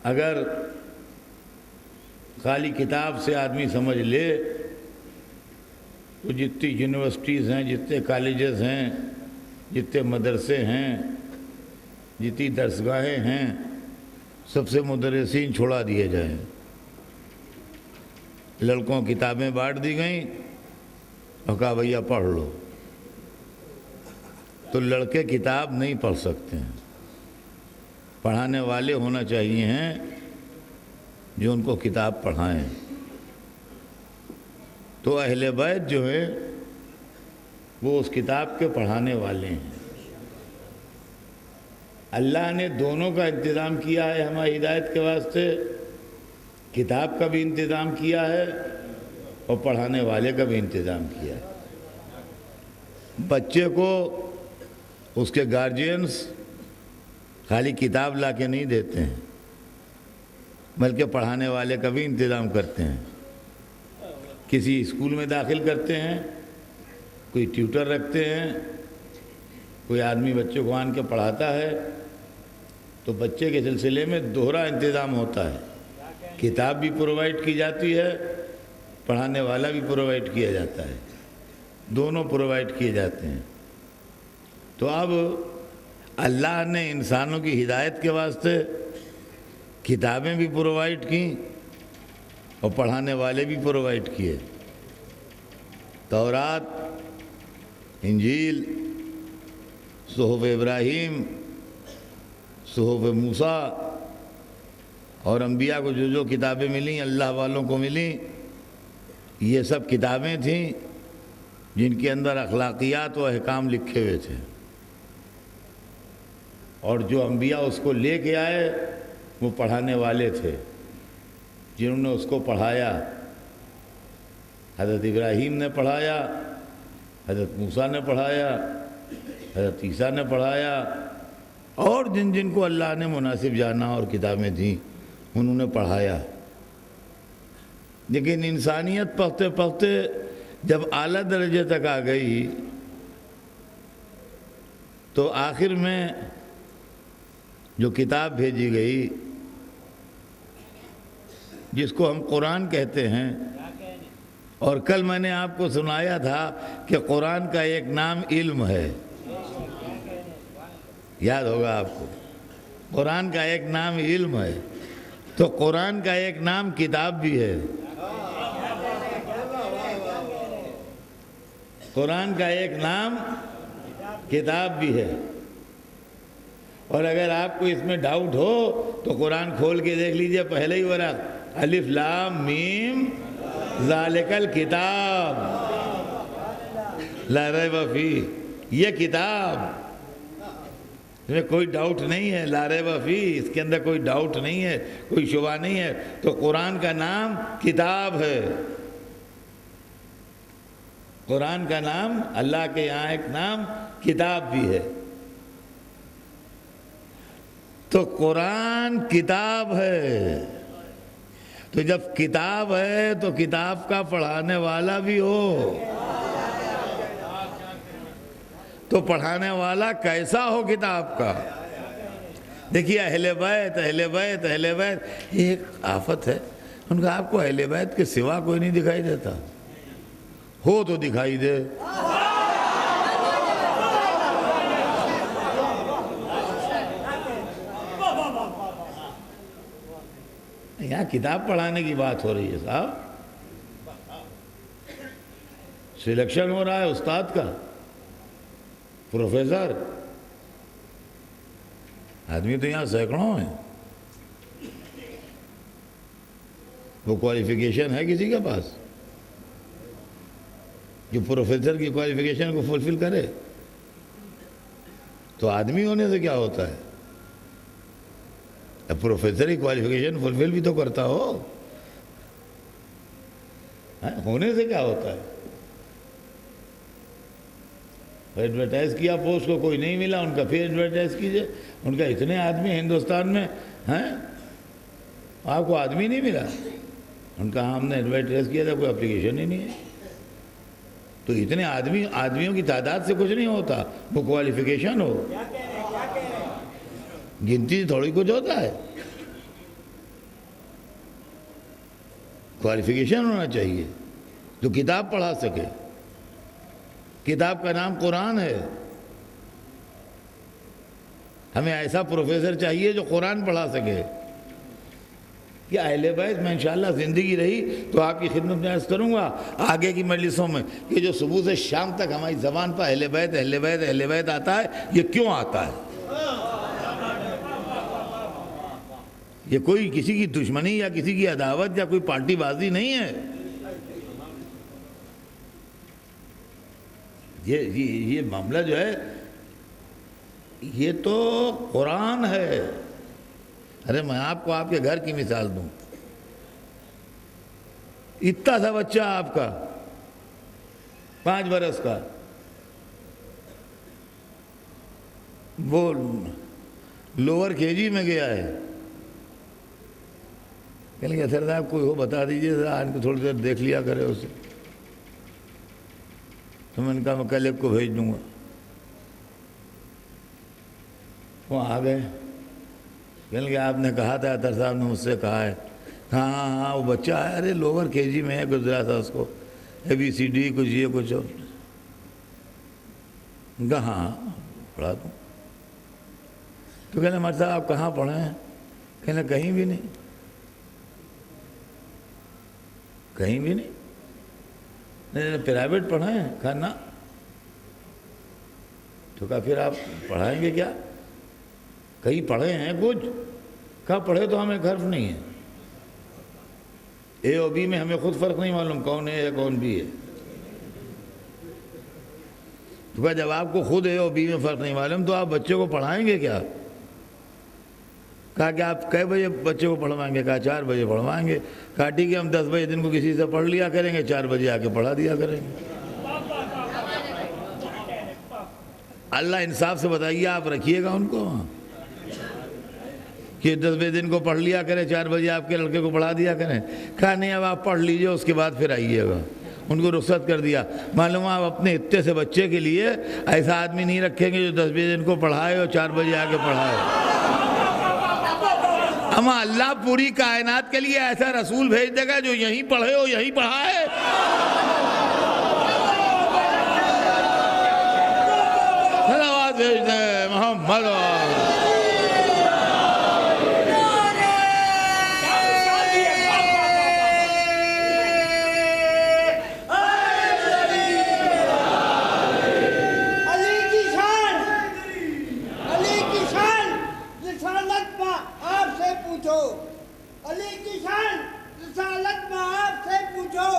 اگر خالی کتاب سے آدمی سمجھ لے تو جتنی یونیورسٹیز ہیں، جتنے کالجز ہیں، جتنے مدرسے ہیں، جتنی درسگاہیں ہیں، سب سے مدرسین چھوڑا دیے جائیں۔ لڑکوں کتابیں بانٹ دی گئیں اور کہا بھیا پڑھ لو، تو لڑکے کتاب نہیں پڑھ سکتے ہیں۔ پڑھانے والے ہونا چاہیے ہیں جو ان کو کتاب پڑھائیں۔ تو اہل بیت جو ہیں وہ اس کتاب کے پڑھانے والے ہیں۔ اللہ نے دونوں کا انتظام کیا ہے ہماری ہدایت کے واسطے، کتاب کا بھی انتظام کیا ہے اور پڑھانے والے کا بھی انتظام کیا ہے۔ بچے کو اس کے گارجینز خالی کتاب لا کے نہیں دیتے ہیں، بلکہ پڑھانے والے کا بھی انتظام کرتے ہیں۔ کسی اسکول میں داخل کرتے ہیں، کوئی ٹیوٹر رکھتے ہیں، کوئی آدمی بچے کو آن کے پڑھاتا ہے، تو بچے کے سلسلے میں دوہرا انتظام ہوتا ہے۔ کتاب بھی پرووائڈ کی جاتی ہے، پڑھانے والا بھی پرووائڈ کیا جاتا ہے، دونوں پرووائڈ کیے جاتے ہیں۔ تو اب اللہ نے انسانوں کی ہدایت کے واسطے کتابیں بھی پرووائڈ کیں اور پڑھانے والے بھی پرووائڈ کیے۔ تورات، انجیل، صحف ابراہیم، صحف موسیٰ، اور انبیاء کو جو جو کتابیں ملیں، اللہ والوں کو ملیں، یہ سب کتابیں تھیں جن کے اندر اخلاقیات و احکام لکھے ہوئے تھے، اور جو انبیاء اس کو لے کے آئے وہ پڑھانے والے تھے جنہوں نے اس کو پڑھایا۔ حضرت ابراہیم نے پڑھایا، حضرت موسیٰ نے پڑھایا، حضرت عیسیٰ نے پڑھایا، اور جن جن کو اللہ نے مناسب جانا اور کتابیں دیں انہوں نے پڑھایا۔ لیکن انسانیت پڑھتے پڑھتے جب اعلیٰ درجے تک آ گئی تو آخر میں جو کتاب بھیجی گئی، جس کو ہم قرآن کہتے ہیں، اور کل میں نے آپ کو سنایا تھا کہ قرآن کا ایک نام علم ہے، یاد ہوگا آپ کو، قرآن کا ایک نام علم ہے۔ تو قرآن کا ایک نام کتاب بھی ہے، قرآن کا ایک نام کتاب بھی ہے۔ اور اگر آپ کو اس میں ڈاؤٹ ہو تو قرآن کھول کے دیکھ لیجئے، پہلے ہی ورق الف لام میم ذالک الکتاب لا ریب فیہ، یہ کتاب، اس میں کوئی ڈاؤٹ نہیں ہے، لا ریب فیہ، اس کے اندر کوئی ڈاؤٹ نہیں ہے، کوئی شبہ نہیں ہے۔ تو قرآن کا نام کتاب ہے، قرآن کا نام اللہ کے یہاں ایک نام کتاب بھی ہے۔ تو قرآن کتاب ہے، تو جب کتاب ہے تو کتاب کا پڑھانے والا بھی ہو، تو پڑھانے والا کیسا ہو کتاب کا؟ دیکھیے اہل بیت اہل بیت اہل بیت، یہ ایک آفت ہے، ان کا آپ کو اہل بیت کے سوا کوئی نہیں دکھائی دیتا، ہو تو دکھائی دے۔ یہاں کتاب پڑھانے کی بات ہو رہی ہے صاحب، سلیکشن ہو رہا ہے استاد کا، پروفیسر، آدمی تو یہاں سینکڑوں ہیں، وہ کوالیفیکیشن ہے کسی کے پاس جو پروفیسر کی کوالیفیکیشن کو فلفل کرے؟ تو آدمی ہونے سے کیا ہوتا ہے؟ اب پروفیسر کی کوالیفیکیشن فلفل بھی تو کرتا ہو، ہونے سے کیا ہوتا ہے؟ ایڈورٹائز کیا پوسٹ کو، کوئی نہیں ملا، ان کا پھر ایڈورٹائز کیجئے، ان کا اتنے آدمی ہندوستان میں ہیں، آپ کو آدمی نہیں ملا، ان کا ہم نے ایڈورٹائز کیا تھا، کوئی اپلیکیشن ہی نہیں ہے۔ تو اتنے آدمیوں کی تعداد سے کچھ نہیں ہوتا، وہ کوالیفیکیشن ہو، گنتی تھوڑی کچھ ہوتا ہے، کوالیفیکیشن ہونا چاہیے جو کتاب پڑھا سکے۔ کتاب کا نام قرآن ہے، ہمیں ایسا پروفیسر چاہیے جو قرآن پڑھا سکے۔ یہ اہل بیت میں انشاءاللہ زندگی رہی تو آپ کی خدمت میں عرض کروں گا آگے کی مجلسوں میں کہ جو صبح سے شام تک ہماری زبان پر اہل بیت اہل بیت اہل بیت آتا ہے، یہ کیوں آتا ہے؟ یہ کوئی کسی کی دشمنی یا کسی کی عداوت یا کوئی پارٹی بازی نہیں ہے، یہ معاملہ جو ہے یہ تو قرآن ہے۔ ارے میں آپ کو آپ کے گھر کی مثال دوں، اتنا سا بچہ آپ کا 5 برس کا، وہ لوور کے جی میں گیا ہے، کہنے کہ سر صاحب کوئی ہو بتا دیجئے، ان کو تھوڑی دیر دیکھ لیا کرے اسے، تو میں نے کہا میں کل ایک کو بھیج دوں گا۔ وہ آ گئے، کہنے کہ آپ نے کہا تھا، عطر صاحب نے مجھ سے کہا ہے، ہاں وہ بچہ ہے، ارے لوور کے جی میں ہے، گزرا تھا اس کو ABCD کچھ یہ کچھ، کہا ہاں پڑھا دوں۔ تو کہنے مرد صاحب آپ کہاں پڑھے ہیں؟ کہنے کہیں بھی نہیں، کہیں بھی نہیں، پرائیویٹ پڑھائے ہیں؟ کہا نا۔ تو کہا پھر آپ پڑھائیں گے کیا؟ کہیں پڑھے ہیں کچھ؟ کہا پڑھے تو ہمیں حرف نہیں ہے، A اور B میں ہمیں خود فرق نہیں معلوم کون A ہے کون B ہے۔ تو کہا جب آپ کو خود A اور B میں فرق نہیں معلوم تو آپ بچے کو پڑھائیں گے کیا؟ کہا کہ آپ کئے بجے بچے کو پڑھوائیں گے؟ کہا 4 بجے پڑھوائیں گے۔ کہا ٹھیک ہے ہم 10 بجے دن کو کسی سے پڑھ لیا کریں گے، 4 بجے آ کے پڑھا دیا کریں گے۔ اللہ انصاف سے بتائیے، آپ رکھیے گا ان کو کہ 10 بجے دن کو پڑھ لیا کریں، 4 بجے آپ کے لڑکے کو پڑھا دیا کریں؟ کہا نہیں، اب آپ پڑھ لیجئے اس کے بعد پھر آئیے گا۔ ان کو رخصت کر دیا۔ معلوم آپ اپنے اتنے سے بچے کے لیے ایسا آدمی نہیں رکھیں گے جو 10 بجے دن کو پڑھائے اور 4 بجے آ کے پڑھائے۔ اما اللہ پوری کائنات کے لیے ایسا رسول بھیج دے گا جو یہیں پڑھے اور یہیں پڑھائے۔ صلوات بھیج دیں محمد۔ پوچھو، علی کی شان رسالت میں آپ سے پوچھو،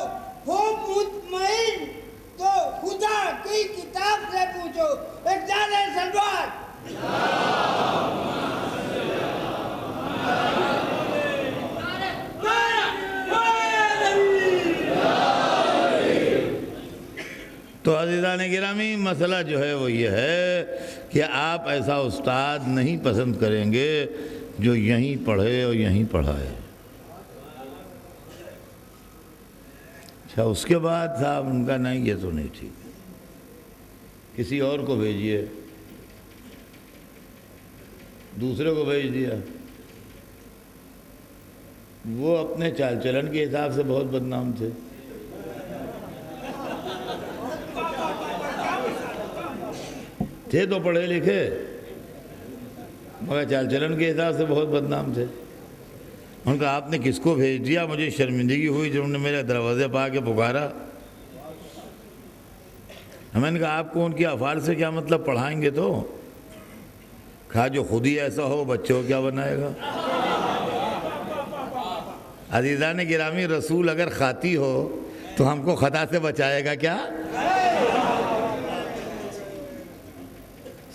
ہو مطمئن تو خدا کی کتاب سے پوچھو. ایک نعرہ سلوات. تو عزیزان گرامی، مسئلہ جو ہے وہ یہ ہے کہ آپ ایسا استاد نہیں پسند کریں گے جو یہیں پڑھے اور یہیں پڑھائے. اچھا، اس کے بعد صاحب ان کا نہیں، یہ تو نہیں ٹھیک، کسی اور کو بھیجیے. دوسرے کو بھیج دیا، وہ اپنے چال چلن کے حساب سے بہت بدنام تھے. تھے تو پڑھے لکھے، مگر چال چلن کے حساب سے بہت بدنام تھے. ان کا آپ نے کس کو بھیج دیا؟ مجھے شرمندگی ہوئی جب انہوں نے میرے دروازے پا کے پکارا. میں نے کہا آپ کو ان کی افعال سے کیا مطلب، پڑھائیں گے تو کہا جو خود ہی ایسا ہو بچوں کو کیا بنائے گا. عزیزان گرامی، رسول اگر خاطی ہو تو ہم کو خطا سے بچائے گا کیا؟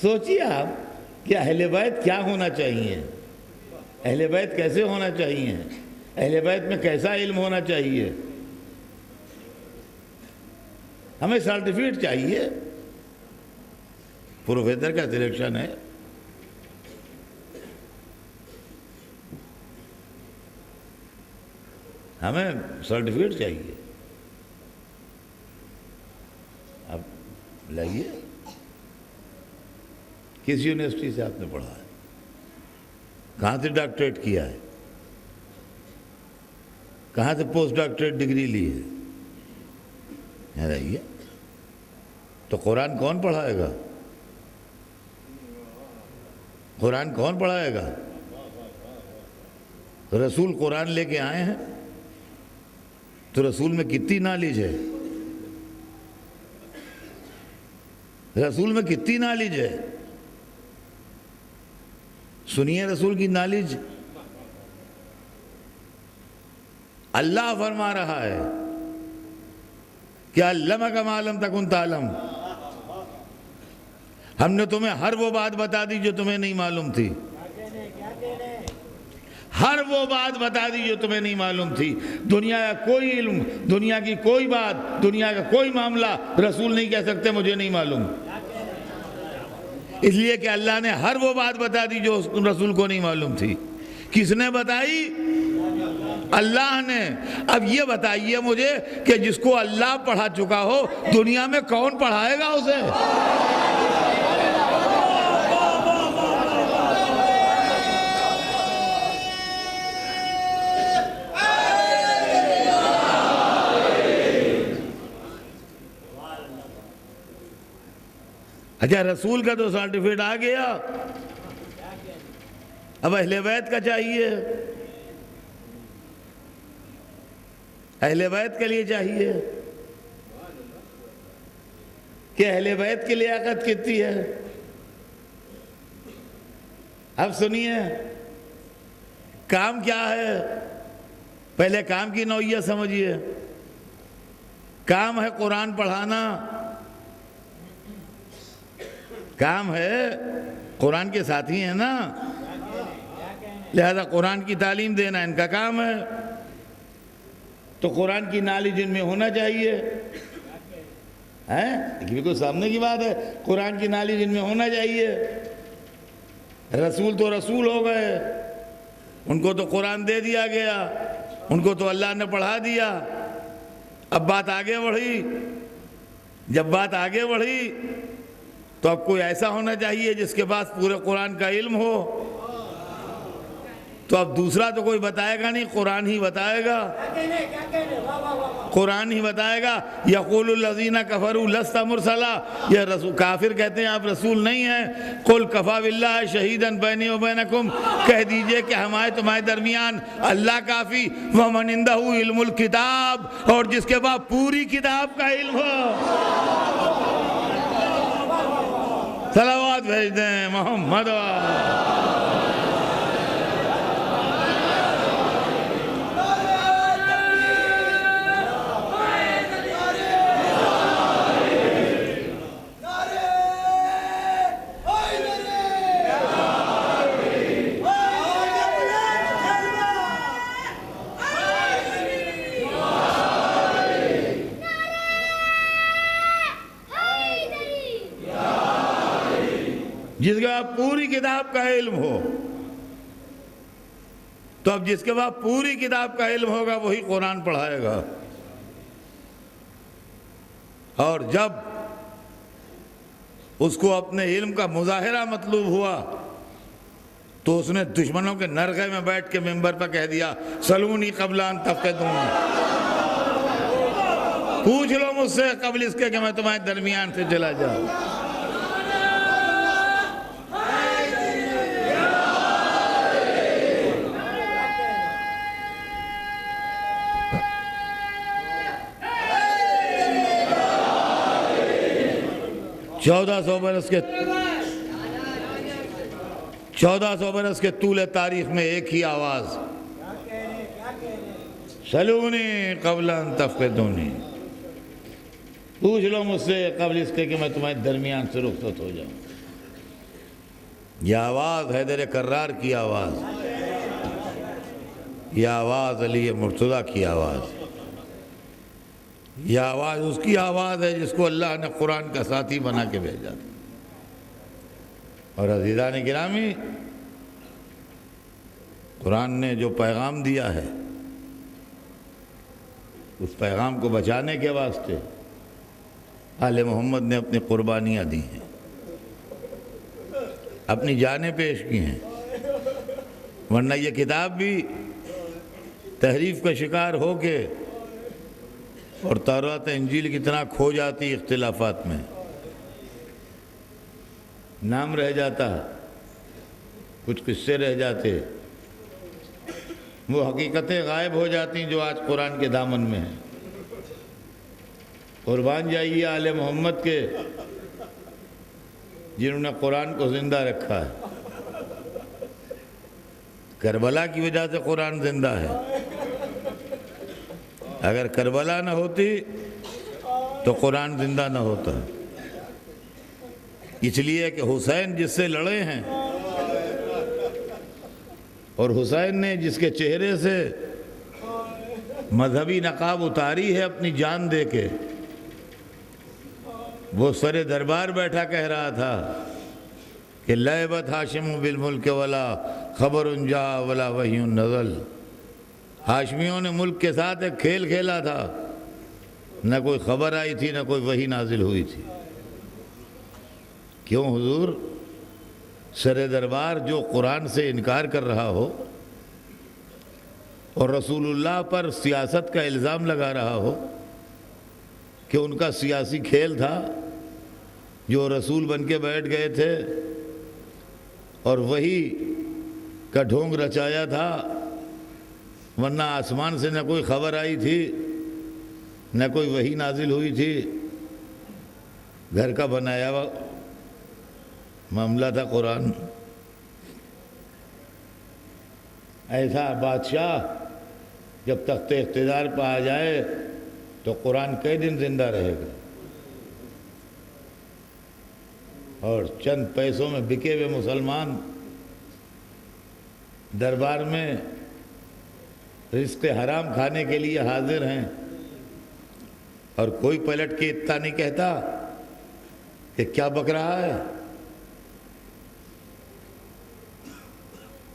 سوچیے آپ کہ اہل بیت کیا ہونا چاہیے، اہل بیت کیسے ہونا چاہیے، اہل بیت میں کیسا علم ہونا چاہیے. ہمیں سرٹیفکیٹ چاہیے، پروفیسر کا سلیکشن ہے. ہمیں سرٹیفکیٹ چاہیے. اب لائیے، کس یونیورسٹی سے آپ نے پڑھا ہے، کہاں سے ڈاکٹریٹ کیا ہے، کہاں سے پوسٹ ڈاکٹریٹ ڈگری لی ہے. یہاں رہیے. تو قرآن کون پڑھائے گا؟ قرآن کون پڑھائے گا؟ رسول قرآن لے کے آئے ہیں تو رسول میں کتنی نالج ہے، رسول میں کتنی نالج ہے. سنیے رسول کی نالج. اللہ فرما رہا ہے کہ علمک ما لم تکن تعلم، ہم نے تمہیں ہر وہ بات بتا دی جو تمہیں نہیں معلوم تھی، ہر وہ بات بتا دی جو تمہیں نہیں معلوم تھی. دنیا کا کوئی علم، دنیا کی کوئی بات، دنیا کا کوئی معاملہ رسول نہیں کہہ سکتے مجھے نہیں معلوم، اس لیے کہ اللہ نے ہر وہ بات بتا دی جو رسول کو نہیں معلوم تھی. کس نے بتائی؟ اللہ نے. اب یہ بتائیے مجھے کہ جس کو اللہ پڑھا چکا ہو دنیا میں کون پڑھائے گا اسے؟ اچھا، رسول کا تو سرٹیفکیٹ آ گیا، اب اہل بیت کا چاہیے. اہل بیت کے لیے چاہیے کہ اہل بیت کی لیاقت کتنی ہے. اب سنیے کام کیا ہے. پہلے کام کی نوعیت سمجھیے. کام ہے قرآن پڑھانا، کام ہے قرآن کے ساتھی ہیں نا، لہذا قرآن کی تعلیم دینا ان کا کام ہے. تو قرآن کی نالج ان میں ہونا چاہیے. بالکل سامنے کی بات ہے، قرآن کی نالج ان میں ہونا چاہیے. رسول تو رسول ہو گئے، ان کو تو قرآن دے دیا گیا، ان کو تو اللہ نے پڑھا دیا. اب بات آگے بڑھی. جب بات آگے بڑھی تو اب کوئی ایسا ہونا چاہیے جس کے پاس پورے قرآن کا علم ہو. تو اب دوسرا تو کوئی بتائے گا نہیں، قرآن ہی بتائے گا. قرآن ہی بتائے گا. یقول الذین کفروا لست مرسلا، یہ رسول کافر کہتے ہیں آپ رسول نہیں ہیں. قل کفی باللہ شہیدا بینی و بینکم، کہہ دیجئے کہ ہمارے تمہارے درمیان اللہ کافی. ومن عندہ علم الکتاب، اور جس کے بعد پوری کتاب کا علم ہو. صلوات بھیج دیں محمد. جس کے بعد پوری کتاب کا علم ہو. تو اب جس کے بعد پوری کتاب کا علم ہوگا وہی قرآن پڑھائے گا. اور جب اس کو اپنے علم کا مظاہرہ مطلوب ہوا تو اس نے دشمنوں کے نرغے میں بیٹھ کے منبر پر کہہ دیا سلونی قبل ان تفقدونی، پوچھ لو مجھ سے قبل اس کے کہ میں تمہارے درمیان سے چلا جاؤں. چودہ سو برس کے طول تاریخ میں ایک ہی آواز، سلونی قبل ان تفقدونی، پوچھ لو مجھ سے قبل اس کے کہ میں تمہارے درمیان سے رخصت ہو جاؤں. یہ آواز حیدر کرار کی آواز، یہ آواز علی مرتضیٰ کی آواز، یہ آواز اس کی آواز ہے جس کو اللہ نے قرآن کا ساتھی بنا کے بھیجا تھا. اور عزیزان گرامی، قرآن نے جو پیغام دیا ہے اس پیغام کو بچانے کے واسطے آل محمد نے اپنی قربانیاں دی ہیں، اپنی جانیں پیش کی ہیں. ورنہ یہ کتاب بھی تحریف کا شکار ہو کے اور تورات انجیل کی طرح کھو جاتی اختلافات میں، نام رہ جاتا، کچھ قصے رہ جاتے، وہ حقیقتیں غائب ہو جاتی جو آج قرآن کے دامن میں ہیں. قربان جائیے آل محمد کے جنہوں نے قرآن کو زندہ رکھا ہے. کربلا کی وجہ سے قرآن زندہ ہے. اگر کربلا نہ ہوتی تو قرآن زندہ نہ ہوتا. اس لیے کہ حسین جس سے لڑے ہیں اور حسین نے جس کے چہرے سے مذہبی نقاب اتاری ہے اپنی جان دے کے، وہ سر دربار بیٹھا کہہ رہا تھا کہ لعبت ہاشم بالملک ولا خبر جاء ولا وحی نزل. ہاشمیوں نے ملک کے ساتھ ایک کھیل کھیلا تھا، نہ کوئی خبر آئی تھی نہ کوئی وحی نازل ہوئی تھی. کیوں حضور؟ سر دربار جو قرآن سے انکار کر رہا ہو اور رسول اللہ پر سیاست کا الزام لگا رہا ہو کہ ان کا سیاسی کھیل تھا، جو رسول بن کے بیٹھ گئے تھے اور وہی کا ڈھونگ رچایا تھا، ورنہ آسمان سے نہ کوئی خبر آئی تھی نہ کوئی وحی نازل ہوئی تھی، گھر کا بنایا ہوا معاملہ تھا قرآن. ایسا بادشاہ جب تخت اقتدار پہ آ جائے تو قرآن کئی دن زندہ رہے گا. اور چند پیسوں میں بکے ہوئے مسلمان دربار میں رزق حرام کھانے کے لیے حاضر ہیں، اور کوئی پلٹ کے اتنا نہیں کہتا کہ کیا بک رہا ہے.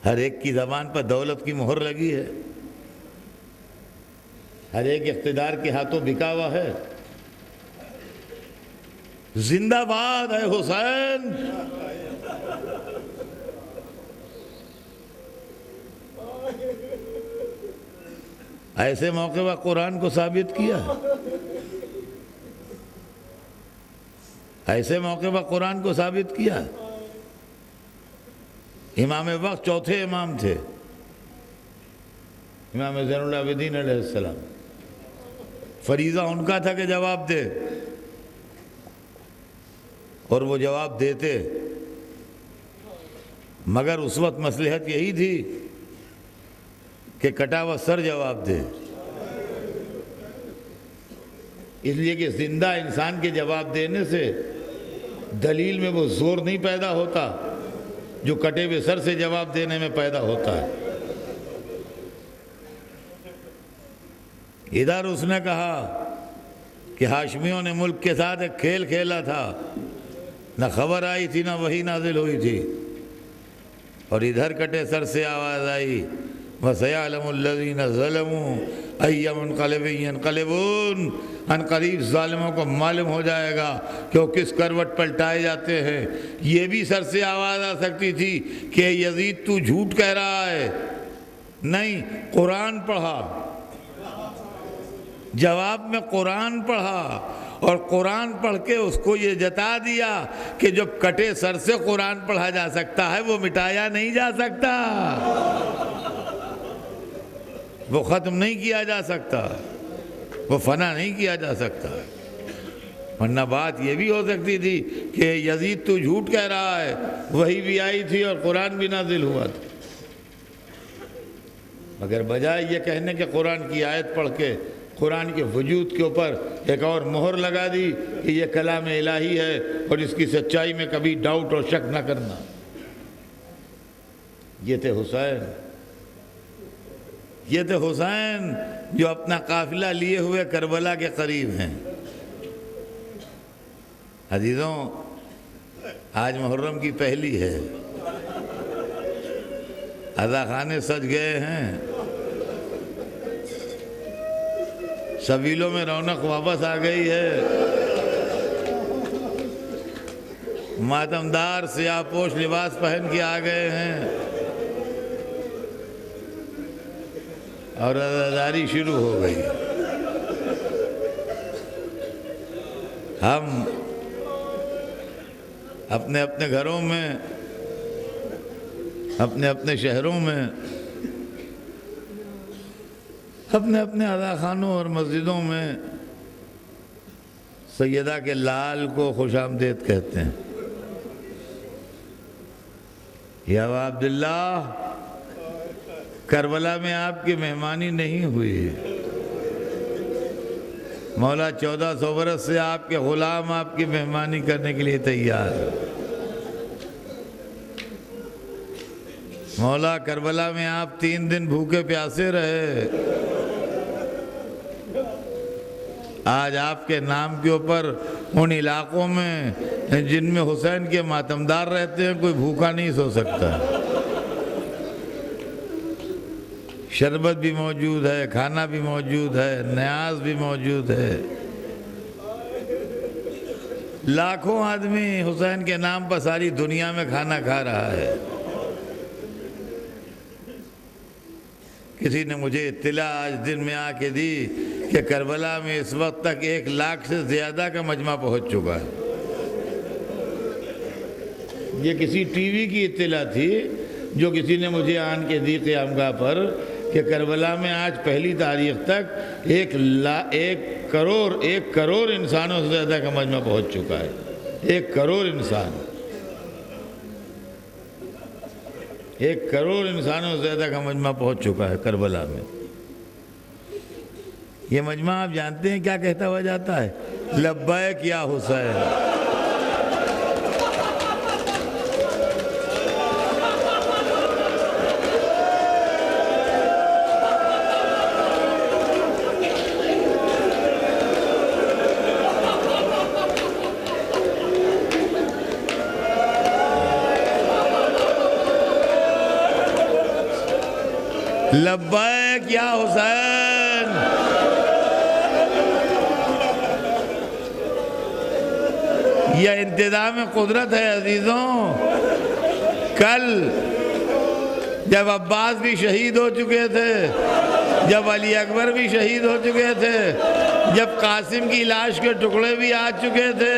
ہر ایک کی زبان پر دولت کی مہر لگی ہے، ہر ایک اقتدار کے ہاتھوں بکا ہوا ہے. زندہ باد ہے حسین. ایسے موقع پر قرآن کو ثابت کیا، ایسے موقع پر قرآن کو ثابت کیا. امام وقت چوتھے امام تھے، امام زین العابدین علیہ السلام. فریضہ ان کا تھا کہ جواب دے، اور وہ جواب دیتے، مگر اس وقت مصلحت یہی تھی کہ کٹا ہوا سر جواب دے. اس لیے کہ زندہ انسان کے جواب دینے سے دلیل میں وہ زور نہیں پیدا ہوتا جو کٹے ہوئے سر سے جواب دینے میں پیدا ہوتا ہے. ادھر اس نے کہا کہ ہاشمیوں نے ملک کے ساتھ ایک کھیل کھیلا تھا، نہ خبر آئی تھی نہ وحی نازل ہوئی تھی، اور ادھر کٹے سر سے آواز آئی وَسَيَعْلَمُ الَّذِينَ ظَلَمُوا أَيَّ مُنْقَلِبٍ يَنْقَلِبُونَ، ان قریب ظالموں کو معلوم ہو جائے گا کہ وہ کس کروٹ پلٹائے جاتے ہیں۔ یہ بھی سر سے آواز آ سکتی تھی کہ یزید تو جھوٹ کہہ رہا ہے، نہیں، قرآن پڑھا، جواب میں قرآن پڑھا، اور قرآن پڑھ کے اس کو یہ جتا دیا کہ جو کٹے سر سے قرآن پڑھا جا سکتا ہے وہ مٹایا نہیں جا سکتا، وہ ختم نہیں کیا جا سکتا، وہ فنا نہیں کیا جا سکتا۔ ورنہ بات یہ بھی ہو سکتی تھی کہ یزید تو جھوٹ کہہ رہا ہے، وہی بھی آئی تھی اور قرآن بھی نازل ہوا تھا، مگر بجائے یہ کہنے کہ قرآن کی آیت پڑھ کے قرآن کے وجود کے اوپر ایک اور مہر لگا دی کہ یہ کلام الہی ہے اور اس کی سچائی میں کبھی ڈاؤٹ اور شک نہ کرنا۔ یہ تھے حسین، یہ تھے حسین جو اپنا قافلہ لیے ہوئے کربلا کے قریب ہیں۔ عزیزوں، آج محرم کی پہلی ہے، عزا خانے سج گئے ہیں، سبیلوں میں رونق واپس آ گئی ہے، ماتمدار سیاہ پوش لباس پہن کے آ گئے ہیں، اور عزاداری شروع ہو گئی۔ ہم اپنے اپنے گھروں میں، اپنے اپنے شہروں میں، اپنے اپنے عزا خانوں اور مسجدوں میں سیدہ کے لال کو خوش آمدید کہتے ہیں۔ یا عبداللہ، کربلا میں آپ کی مہمانی نہیں ہوئی، مولا 1400 برس سے آپ کے غلام آپ کی مہمانی کرنے کے لیے تیار ہے۔ مولا کربلا میں آپ 3 دن بھوکے پیاسے رہے، آج آپ کے نام کے اوپر ان علاقوں میں جن میں حسین کے ماتمدار رہتے ہیں کوئی بھوکا نہیں سو سکتا، شربت بھی موجود ہے، کھانا بھی موجود ہے، نیاز بھی موجود ہے۔ لاکھوں آدمی حسین کے نام پر ساری دنیا میں کھانا کھا رہا ہے۔ کسی نے مجھے اطلاع آج دن میں آ کے دی کہ کربلا میں اس وقت تک 1 لاکھ سے زیادہ کا مجمع پہنچ چکا ہے۔ یہ کسی ٹی وی کی اطلاع تھی جو کسی نے مجھے آن کے دی قیام گاہ پر، کہ کربلا میں آج پہلی تاریخ تک 1 کروڑ انسانوں سے زیادہ کا مجمع پہنچ چکا ہے۔ 1 کروڑ انسان، 1 کروڑ انسانوں سے زیادہ کا مجمع پہنچ چکا ہے کربلا میں۔ یہ مجمع آپ جانتے ہیں کیا کہتا ہوا جاتا ہے؟ لبیک یا حسین۔ لبیک یا حسین۔ یہ انتظام قدرت ہے عزیزوں۔ کل جب عباس بھی شہید ہو چکے تھے، جب علی اکبر بھی شہید ہو چکے تھے، جب قاسم کی لاش کے ٹکڑے بھی آ چکے تھے،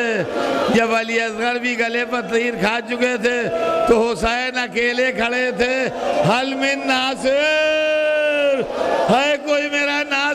جب علی اصغر بھی گلے پر تیر کھا چکے تھے، تو حسین اکیلے کھڑے تھے۔ حل من ناصر، ہے کوئی میرا ناصر؟